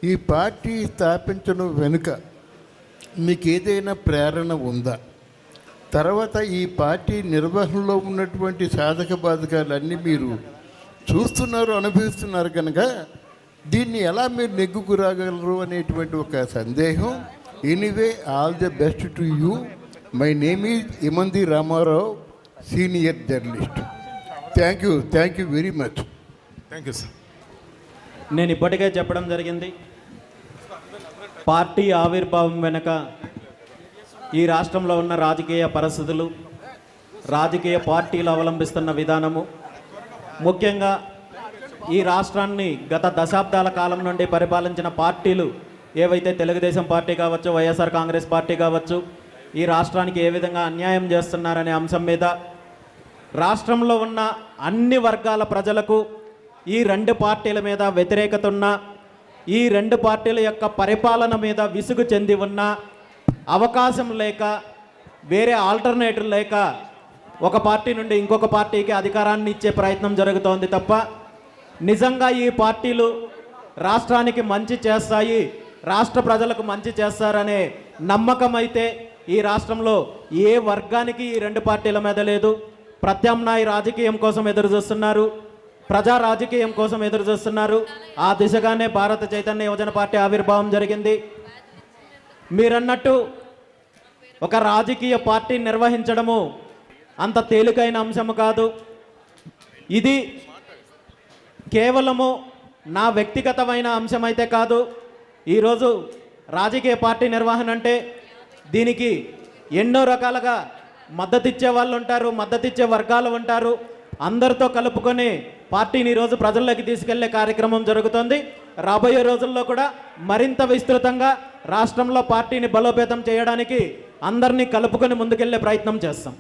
ఈ పార్టీ స్థాపించడం వెనుక మీకు ఏదైనా ప్రేరణ ఉందా? తర్వాత ఈ పార్టీ నిర్వహణలో ఉన్నటువంటి సాధక బాధకాలన్నీ మీరు చూస్తున్నారు, అనుభవిస్తున్నారు కనుక దీన్ని ఎలా మీరు నెగ్గుకు రాగలరు అనేటువంటి ఒక సందేహం. Anyway, all the best to you. My name is Imandi Ramarao, senior journalist. Thank you very much. Thank you sir. నేను ఇప్పటికే చెప్పడం జరిగింది, పార్టీ ఆవిర్భావం వెనుక ఈ రాష్ట్రంలో ఉన్న రాజకీయ పరిస్థితులు, రాజకీయ పార్టీలు అవలంబిస్తున్న విధానము, ముఖ్యంగా ఈ రాష్ట్రాన్ని గత దశాబ్దాల కాలం నుండి పరిపాలించిన పార్టీలు ఏవైతే తెలుగుదేశం పార్టీ కావచ్చు, వైఎస్ఆర్ కాంగ్రెస్ పార్టీ కావచ్చు, ఈ రాష్ట్రానికి ఏ విధంగా అన్యాయం చేస్తున్నారనే అంశం మీద రాష్ట్రంలో ఉన్న అన్ని వర్గాల ప్రజలకు ఈ రెండు పార్టీల మీద వ్యతిరేకత ఉన్న, ఈ రెండు పార్టీల యొక్క పరిపాలన మీద విసుగు చెంది ఉన్న, అవకాశం లేక, వేరే ఆల్టర్నేటివ్ లేక ఒక పార్టీ నుండి ఇంకొక పార్టీకి అధికారాన్ని ఇచ్చే ప్రయత్నం జరుగుతోంది తప్ప నిజంగా ఈ పార్టీలు రాష్ట్రానికి మంచి చేస్తాయి, రాష్ట్ర ప్రజలకు మంచి చేస్తారనే నమ్మకం అయితే ఈ రాష్ట్రంలో ఏ వర్గానికి ఈ రెండు పార్టీల మీద లేదు. ప్రత్యామ్నాయ రాజకీయం కోసం ఎదురు చూస్తున్నారు, ప్రజా రాజకీయం కోసం ఎదురు చూస్తున్నారు. ఆ దిశగానే భారత చైతన్య యువజన పార్టీ ఆవిర్భావం జరిగింది. మీరన్నట్టు ఒక రాజకీయ పార్టీ నిర్వహించడము అంత తేలికైన అంశము కాదు. ఇది కేవలము నా వ్యక్తిగతమైన అంశం అయితే కాదు. ఈరోజు రాజకీయ పార్టీ నిర్వహణ అంటే దీనికి ఎన్నో రకాలుగా మద్దతిచ్చే వాళ్ళు ఉంటారు, మద్దతిచ్చే వర్గాలు ఉంటారు. అందరితో కలుపుకొని పార్టీని ఈరోజు ప్రజల్లోకి తీసుకెళ్లే కార్యక్రమం జరుగుతుంది. రాబోయే రోజుల్లో కూడా మరింత విస్తృతంగా రాష్ట్రంలో పార్టీని బలోపేతం చేయడానికి అందరినీ కలుపుకొని ముందుకెళ్లే ప్రయత్నం చేస్తాం.